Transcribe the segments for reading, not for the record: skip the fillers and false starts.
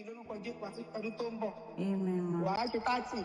yìí lórúkọ Jésù àti ọdún tó ń bọ̀. Amen, ma. Wàá ṣe 30,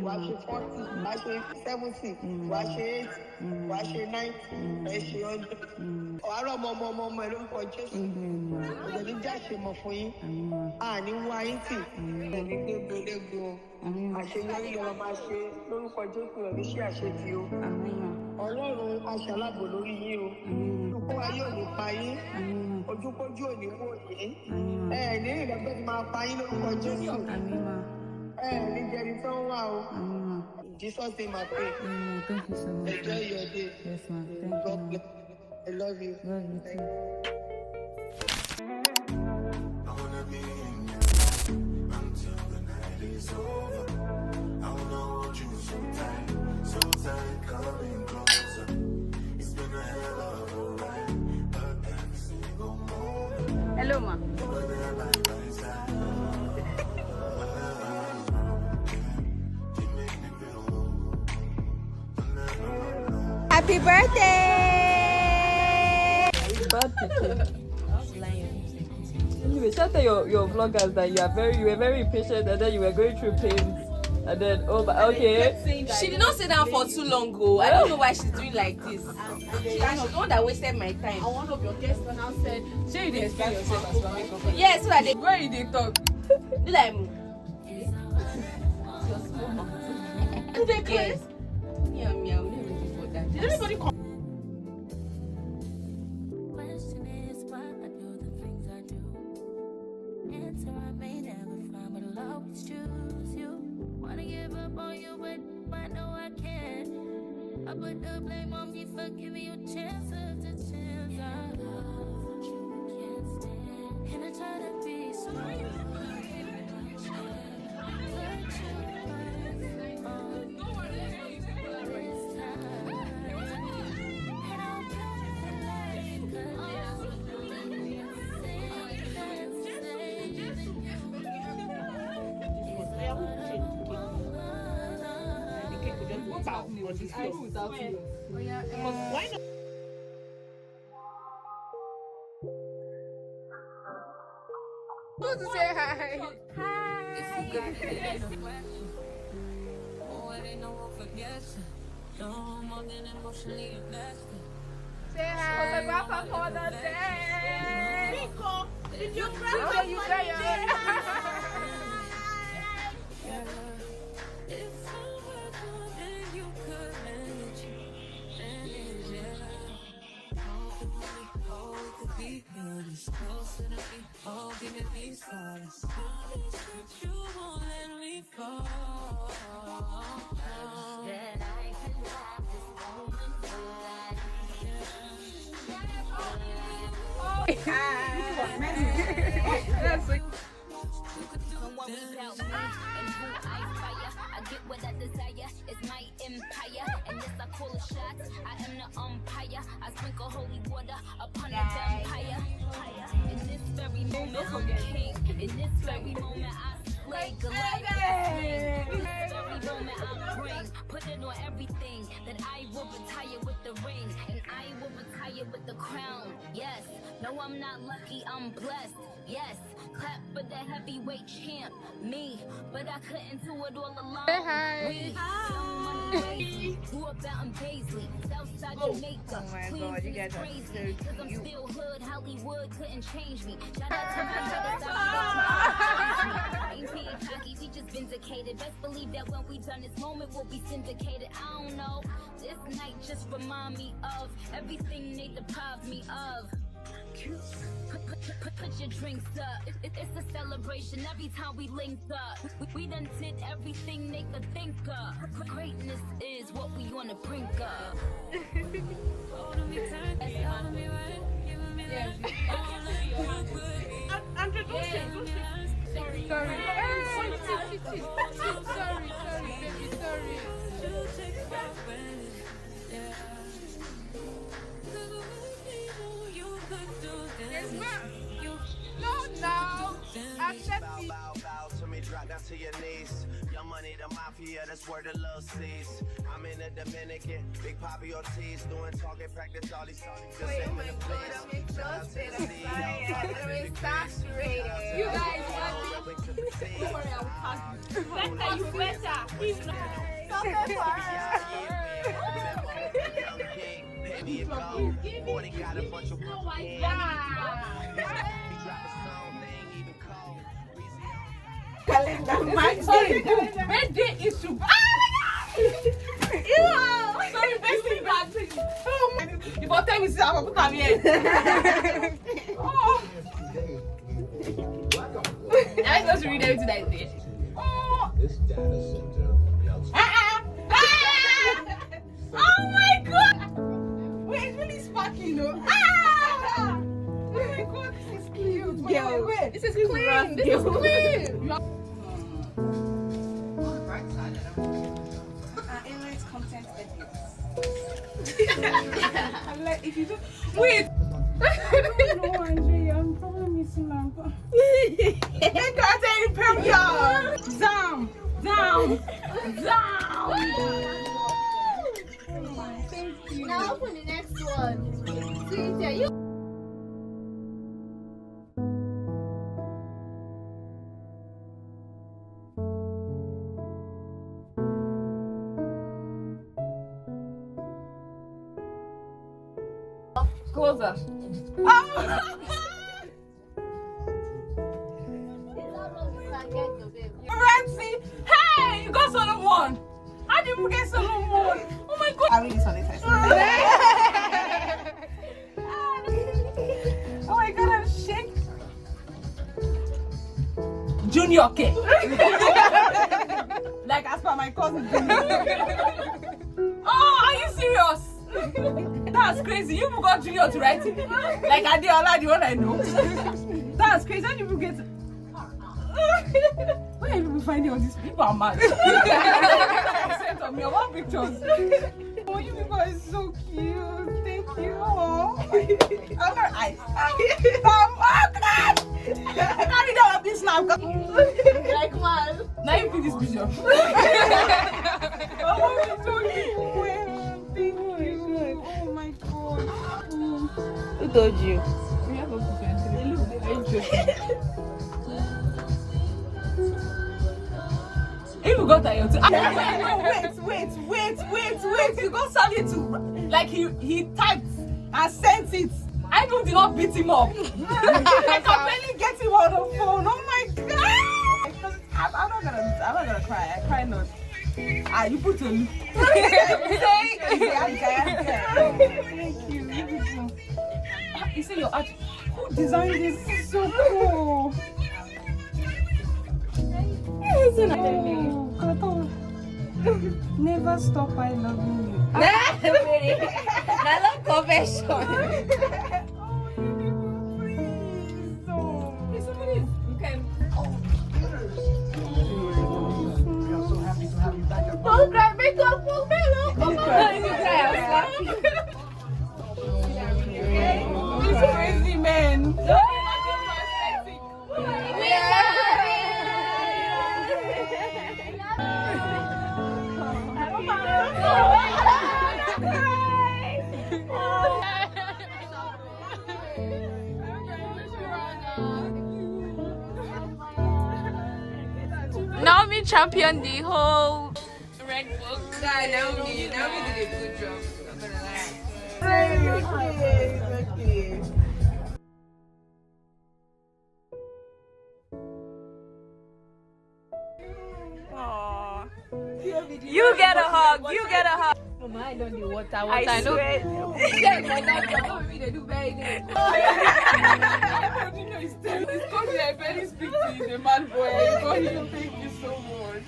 wàá ṣe 40, wàá ṣe 70, wàá ṣe 80, wàá ṣe 90, ẹ ṣe 100. Wàá rọ̀ ọmọ ẹ lórúkọ Jésù. Amen, ma. Ọ̀dọ̀ ní já ṣe mọ̀ fún yín. Amen, ma. Àní wá yín tì. Ẹ̀mí gbégbélégbé o. Amen, ma. Àṣeyọrí lọ́wọ́ máa ṣe lórúkọ Jésù rẹ̀ ní ṣé àṣetì o. Amen, ma. Ọlọ́run aṣàlábò lórí yín o. Amen, ma. Olùkọ́ ayé ò ní pa yín. Amen, ma. Ojúkójú ò ní wò yín. Amen, ma. Ní ìrẹ́pẹ́ ti máa pa yín lórúkọ Jésù. Amen, ma. Ní jẹni tó ń wà o. Amen, ma. In Jesus' name I pray. Amen. Thank you so much. Enjoy your day. Yes, ma. Thank God you, bless. I love you. ma. Love you too. I wanna be in you until the night is over. I wanna hold you so tight, coming closer. It's been a hell of a ride, but every single moment. Hello, ma. We're there by my side. You make me feel low. I'm never alone. Happy birthday! Anyway, shout out your vloggers that you were very patient and then you were going through pains and then okay. She did not sit down for too long ago. I don't know why she's doing like this. She's the one that wasted my time. And one of your guests now said, "Sure, you didn't explain yourself as well." Yes, so that they where you did talk. Do like me. Do they close? Yeah, meow. Did everybody come? Question is why I do the things I do. Answer I may never find, but I'll always choose you. Wanna give up on you, but I know I can't. I put the blame on me for giving you chances to chance. I love what you can't stand, and I try to be strong. Why not? Good to say hi. Say hi. Grandpa for the day. Nico, did you cry? You cry. If I were good, then you could manage it. All could be good. It's closer to me. All giving me solace. Promise that you won't let me fall. That I can have this moment alive. Someone without me and who I fire. I get what I desire. It's my empire, and yes, I call a shot. I am the umpire. I sprinkle holy water upon the vampire. In this very moment, I'm king. In this very moment, I slay Goliath. In this very moment, I bring. Put it on everything that I will retire with the ring, and I will retire with the crown. Yes, no, I'm not lucky. I'm blessed. Yes, clap for the heavyweight champ, me. But I couldn't do it all alone. We grew up out in Paisley, Southside Jamaica. Oh my God, you guys are so Cause I'm still hood, Hollywood couldn't change me. Shout out to my brothers, ain't being cocky, we just vindicated. Best believe that when we done this moment, we'll be syndicated. I don't know, this night just remind me of everything they deprived me of. Put your drinks up. It's a celebration every time we linked up. We done did everything they could think of. Greatness is what we on the brink of. Sorry. Sorry, baby, sorry. Bow to me, drop down to your knees. Young money, the mafia, that's where the love sees. I'm in the Dominican, Big Poppy Ortiz, doing target practice, all these songs. Just send me the please. Shout out to the CEO, You guys, You better. Baby, it go. 40 got a bunch of Sorry, birthday is to. Sorry, birthday bad. You for tell me say I'm put am here. I'm supposed to read everything I did. This data center Oh my god! Wait, it's really sparky, you know. Oh my god, this is cute. Wait. This is clean. This is clean. Emirates content edits. I'm like, if you do. Wait! No, Andre, I'm probably missing my uncle. They got any premiere! Down! Down! Now for the next one. Cynthia, you. Closer. Ramsey! Hey! You got Solomon! How did you get Solomon? Oh my god! I really saw this. Oh my god, I'm shaking. Junior K. Like as per my cousin Junior. Oh, are you serious? That's crazy. You got Junior to write it. Like Adeola, the one I know. That's crazy. How do you get it? Where are you finding all these people? Are mad. Sent on me about pictures. Oh, you people are so cute. Thank you. Oh. Carry down this now. Like man. Now you pick this picture. Oh, it's so cute. Thank you. Oh my god. Who told you? We have a picture. If you got that, wait. You got something to, like he typed and sent it. I even did not beat him up. I can barely get him on the phone. Oh my god! I'm not gonna cry. I cry not. You put on. Thank you. You say your art. Who designed this? This is so cool. Isn't it? Never stop I loving you. I love confession. Don't cry, make up for me. This crazy man. Naomi championed the whole Red Book. Naomi did a good job. I'm gonna lie. Okay. Aww. You get a hug. You get a hug. Mama, I don't need water. I know. swear. They do very good. It's called I barely speak to you, the mad boy. I got you. Thank you so much.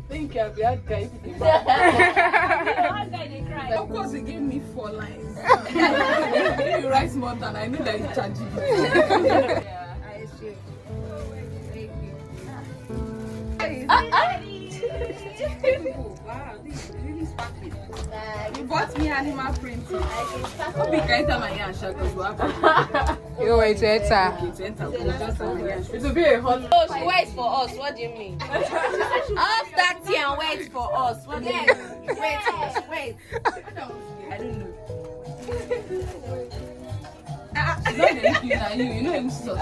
Thank you, I've had guy. Of course, he gave me 4 lines. You write more than I know that you charge you. Yeah, I see. Thank you. Wow, this is really sparkling. You bought me animal printing. I'll be kind of my answer because you have You wait to enter. It will be a hot. Oh, she waits for us. What do you mean? Off that tea and wait for us. What do you mean? Wait. I don't know. It's not anything that you know even suck.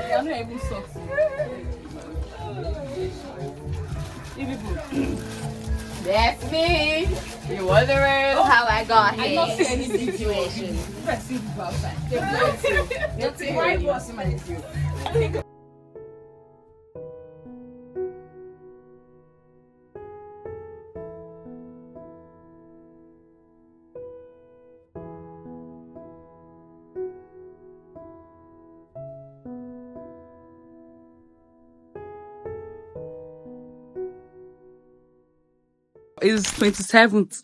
You're not even suck. That's me. You wondering how I got here? I don't see any situation. Let's see people outside. Nothing. Why you want somebody to do? It's 27th.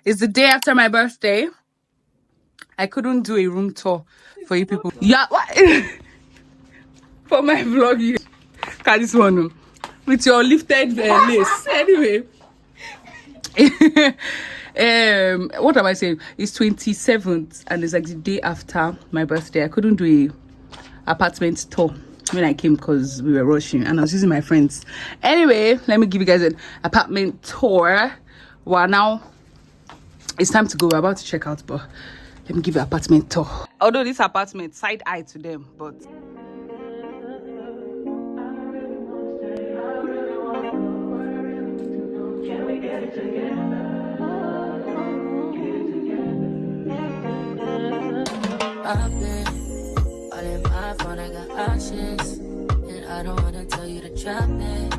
It's the day after my birthday. I couldn't do a room tour for you people. Yeah, what? For my vlog, you got this one with your lifted lace. Anyway, what am I saying? It's 27th, and it's like the day after my birthday. I couldn't do a apartment tour when I came because we were rushing and I was using my friends. Anyway, let me give you guys an apartment tour. Well, now it's time to go. We're about to check out, but let me give you an apartment tour. Although this apartment, side eye to them, but I've been all in my phone, I got options. And I don't wanna tell you to drop it,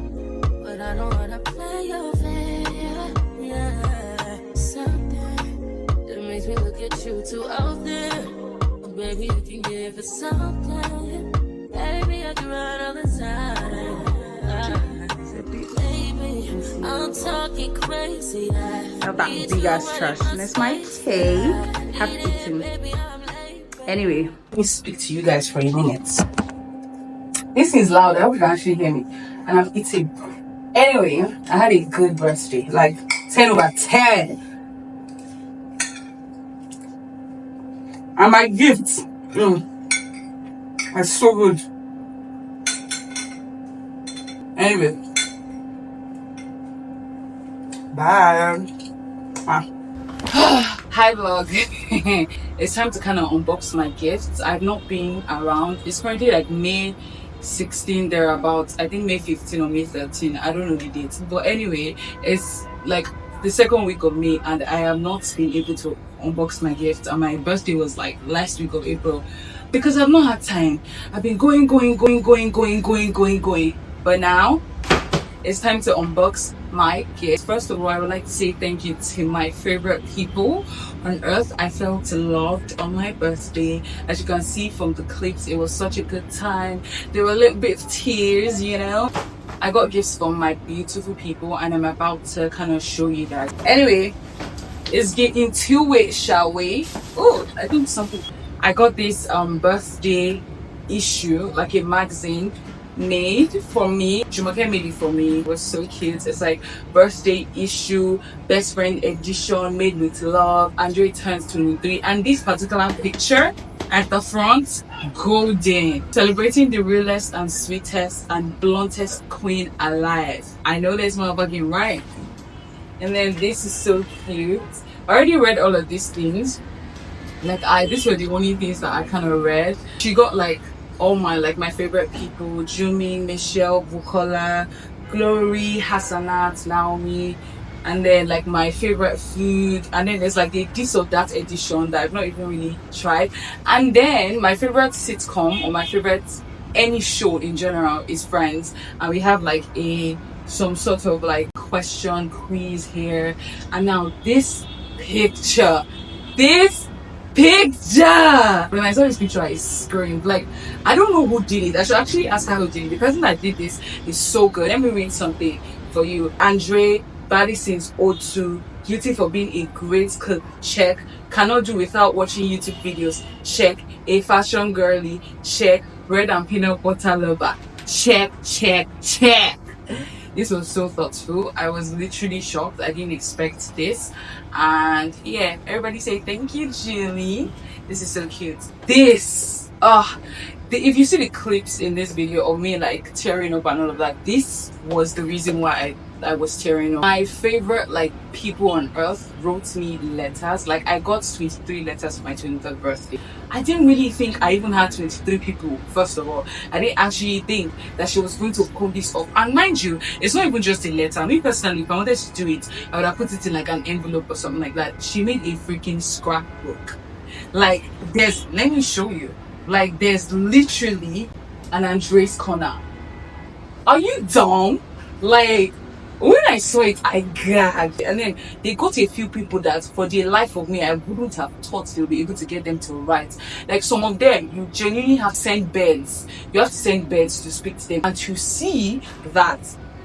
but I don't wanna play your fair. Yeah, something that makes me look at you too often. Oh, baby, you can give it something. Baby, I can run all the time. Baby, I'm talking crazy. have that big ass trash. And it's my tea. Have eaten. Anyway, let me speak to you guys for a minute. This is loud. I hope you can actually hear me. And I'm eating. Anyway, I had a good birthday. Like 10 over 10. And my gift. It's so good. Anyway. Bye. Hi vlog. It's time to kind of unbox my gifts. I've not been around. It's currently like May 16 thereabouts. I think May 15 or May 13. I don't know the dates. But anyway, it's like the second week of May and I have not been able to unbox my gift. And my birthday was like last week of April because I've not had time. I've been going. But now it's time to unbox my gift. First of all, I would like to say thank you to my favorite people on earth. I felt loved on my birthday. As you can see from the clips, it was such a good time. There were a little bit of tears, you know. I got gifts from my beautiful people and I'm about to kind of show you guys. Anyway, it's getting to it, shall we? Oh, I think something. I got this birthday issue, like a magazine made for me. Jumoke made it for me. It was so cute. It's like birthday issue, best friend edition, made with love. Andre turns 23, and this particular picture at the front, golden, celebrating the realest and sweetest and bluntest queen alive. I know there's motherfucking right. And then this is so cute. I already read all of these things. Like these were the only things that I kind of read. She got like all my favorite people: Jumi, Michelle, Bukola, Glory, Hassanat, Naomi, and then like my favorite food. And then there's like the this or that edition that I've not even really tried. And then my favorite sitcom or my favorite any show in general is Friends, and we have like some sort of like question quiz here. And now this picture. When I saw this picture, I screamed. Like, I don't know who did it. I should actually ask her who did it. The person that did this is so good. Let me read something for you. Andre, body since 02, guilty for being a great cook, check. Cannot do without watching YouTube videos, check. A fashion girly, check. Bread and peanut butter lover, check. The This was so thoughtful. I was literally shocked. I didn't expect this. And yeah, everybody say thank you, Julie. This is so cute. This, if you see the clips in this video of me like tearing up and all of that, this was the reason why I was tearing up. My favorite like people on earth wrote me letters. Like I got 23 letters for my 23rd birthday. I didn't really think I even had 23 people. First of all, I didn't actually think that she was going to pull this off. And mind you, it's not even just a letter. Me personally, if I wanted to do it, I would have put it in like an envelope or something like that. She made a freaking scrapbook. Like let me show you. Like there's literally an Andres corner. Are you dumb? Like when I saw it, I gagged. And then they got a few people that for the life of me I wouldn't have thought they'll be able to get them to write. Like some of them, you genuinely have to send birds. You have to send birds to speak to them. And to see that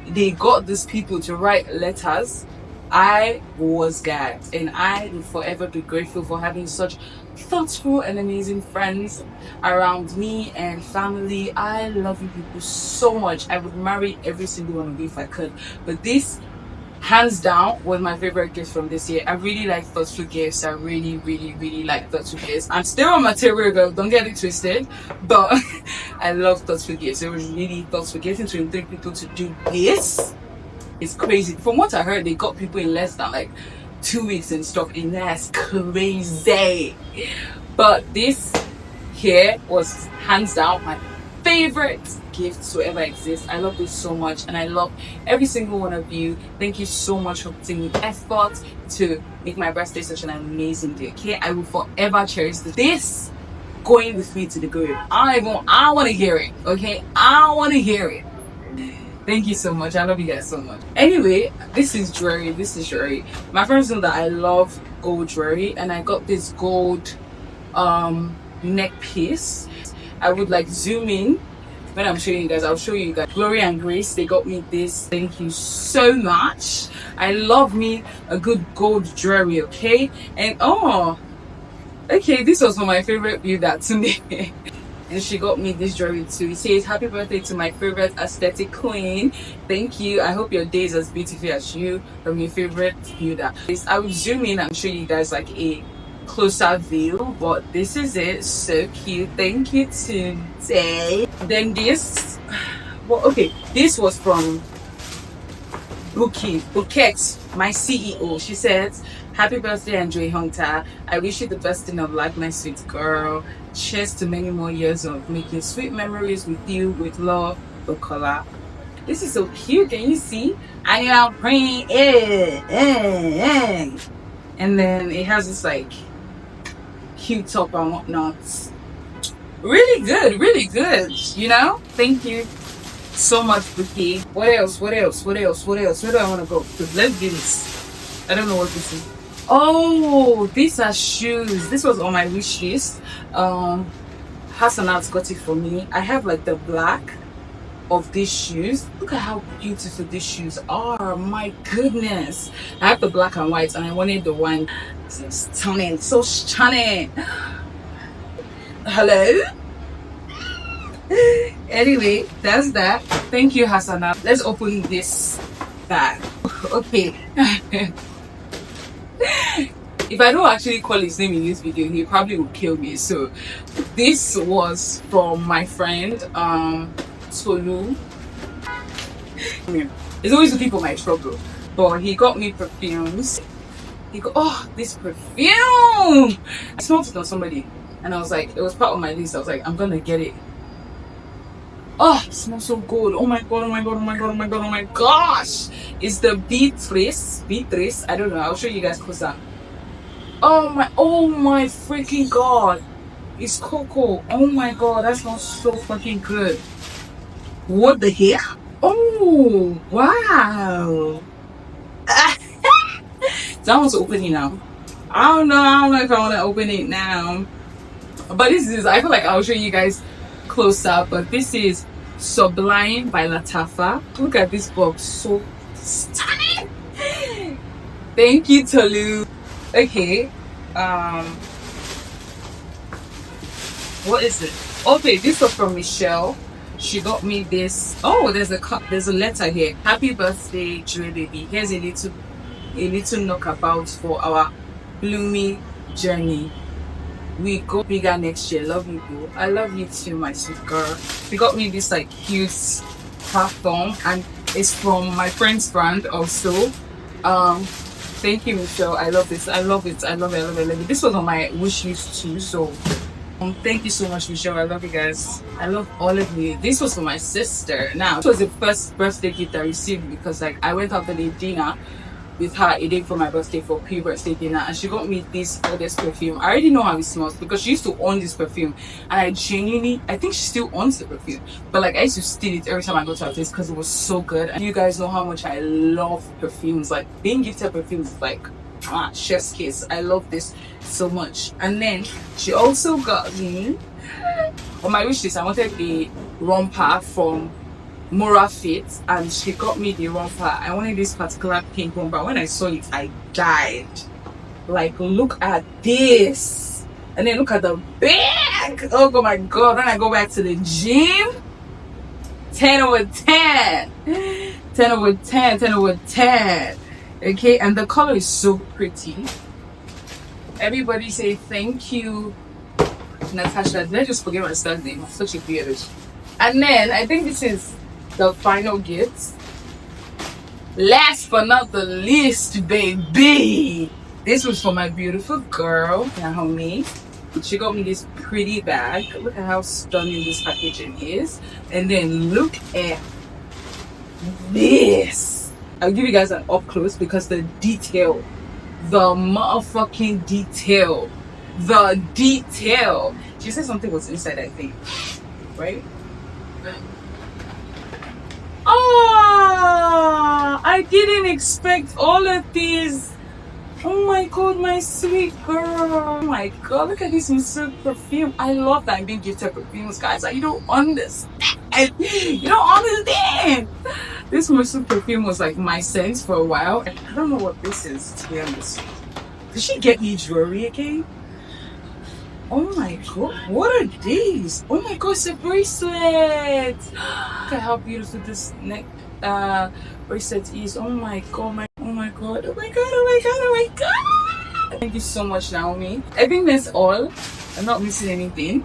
they got these people to write letters, I was gagged. And I will forever be grateful for having such thoughtful and amazing friends around me and family. I love you people so much. I would marry every single one of you if I could. But this, hands down, was my favorite gift from this year. I really like thoughtful gifts. I really like thoughtful gifts. I'm still a material girl, don't get it twisted, but I love thoughtful gifts. It was really thoughtful. Getting 23 people to do this is crazy. From what I heard, they got people in less than like 2 weeks and stuff, and that's crazy. But this here was hands down my favorite gift to ever exist. I love this so much, and I love every single one of you. Thank you so much for putting in effort to make my birthday such an amazing day. Okay, I will forever cherish this going with me to the grave. I want to hear it. Okay, I want to hear it. Thank you so much. I love you guys so much. Anyway, this is jewelry. My friends know that I love gold jewelry, and I got this gold neck piece. I would like zoom in when I'm showing you guys. I'll show you guys. Glory and Grace, they got me this. Thank you so much. I love me a good gold jewelry. Okay, and okay, this was for my favorite builder today. And she got me this jewelry too. It says happy birthday to my favorite aesthetic queen. Thank you. I hope your day is as beautiful as you, from your favorite builder. I will zoom in and show you guys like a closer view, but this is it. So cute. Thank you today. Then this, well, okay, this was from Bouquet, my CEO. She said, happy birthday, Andre Hunter. I wish you the best in of life, my sweet girl. Cheers to many more years of making sweet memories with you. With love, Bukola. This is so cute. Can you see? I am praying. And then it has this like cute top and whatnot. Really good. You know? Thank you so much, Bouquet. What else? Where do I want to go? Because let's do this. I don't know what this is. Oh, these are shoes. This was on my wish list. Hassanat got it for me. I have like the black of these shoes. Look at how beautiful these shoes are. My goodness. I have the black and white, and I wanted the one. So stunning. So stunning. Hello. Anyway, that's that. Thank you, Hassanat. Let's open this bag. Okay. If I don't actually call his name in this video, he probably will kill me. So this was from my friend Tolu. He's always looking for my trouble, but he got me perfumes. He go, oh, this perfume! I smelled it on somebody, and I was like, it was part of my list. I was like, I'm gonna get it. Oh, it smells so good. Oh my gosh. It's the Beatrice. I don't know. I'll show you guys closer. Oh my freaking god. It's cocoa. Oh my god, that smells so fucking good. What the heck? Oh, wow. So I want to open it now. I don't know if I want to open it now. But this is, I feel like I'll show you guys close up, but this is Sublime by Latafa. Look at this box, so stunning. Thank you, Tolu. Okay, what is it? Okay, this was from Michelle. she got me this. Oh, there's a cup, there's a letter here. Happy birthday, Joy baby. Here's a little knockabout for our bloomy journey. We go bigger next year. Love you, boo. I love you too, my sweet girl. She got me this like cute platform, and it's from my friend's brand also. Thank you, Michelle. I love this. I love it. I love it. I love it. I love it. This was on my wish list too. So thank you so much, Michelle. I love you guys. I love all of you. This was for my sister. Now, this was the first birthday gift I received because like I went out for the dinner with her a day for my birthday for pre-birthday dinner, and she got me this perfume. I already know how it smells because she used to own this perfume, and I think she still owns the perfume, but like I used to steal it every time I go to her place because it was so good. And you guys know how much I love perfumes. Like being gifted perfumes is like chef's kiss. I love this so much. And then she also got me on my wish list. I wanted a romper from Mora Fit, and she got me the romper. I wanted this particular pink romper. When I saw it, I died. Like, look at this, and then look at the bag. Oh my god! When I go back to the gym, 10 over 10, 10 over 10, 10 over 10. Okay, and the color is so pretty. Everybody say thank you, Natasha. Did I just forget my son's name? I'm such a bitch. And then I think this is the final gift. Last but not the least, baby, this was for my beautiful girl Naomi. She got me this pretty bag. Look at how stunning this packaging is. And then look at this. I'll give you guys an up close because the detail, the motherfucking detail, the detail. She said something was inside, I think, right? Oh, I didn't expect all of these. Oh my god, my sweet girl. Oh my god, look at this Musu perfume. I love that I'm being gifted perfumes, guys. Like, you don't understand. You don't understand. This Musu perfume was like my scent for a while. I don't know what this is, to be honest. Did she get me jewelry again? Oh my god, what are these? Oh my god, it's a bracelet. Look at how beautiful this neck bracelet is. Oh my god, oh my god, oh my god, oh my god, oh my god. Thank you so much, Naomi. I think that's all. I'm not missing anything.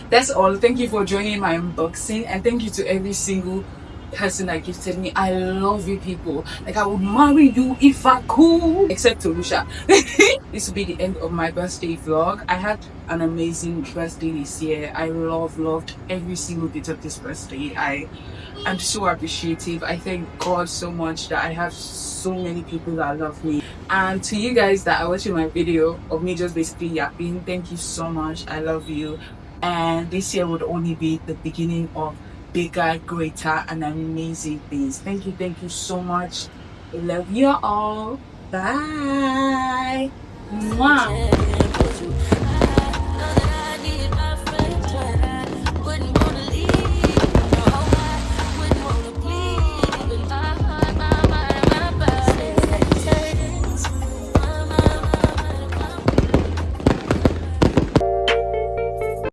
That's all. Thank you for joining my unboxing, and thank you to every single person that gifted me. I love you people. Like, I would marry you if I could, except Torusha. This will be the end of my birthday vlog. I had an amazing birthday this year. I loved every single bit of this birthday. I'm so appreciative. I thank God so much that I have so many people that love me. And to you guys that are watching my video of me just basically yapping, thank you so much. I love you. And this year would only be the beginning of bigger, greater, and amazing things. Thank you so much. I love you all. Bye. Mwah.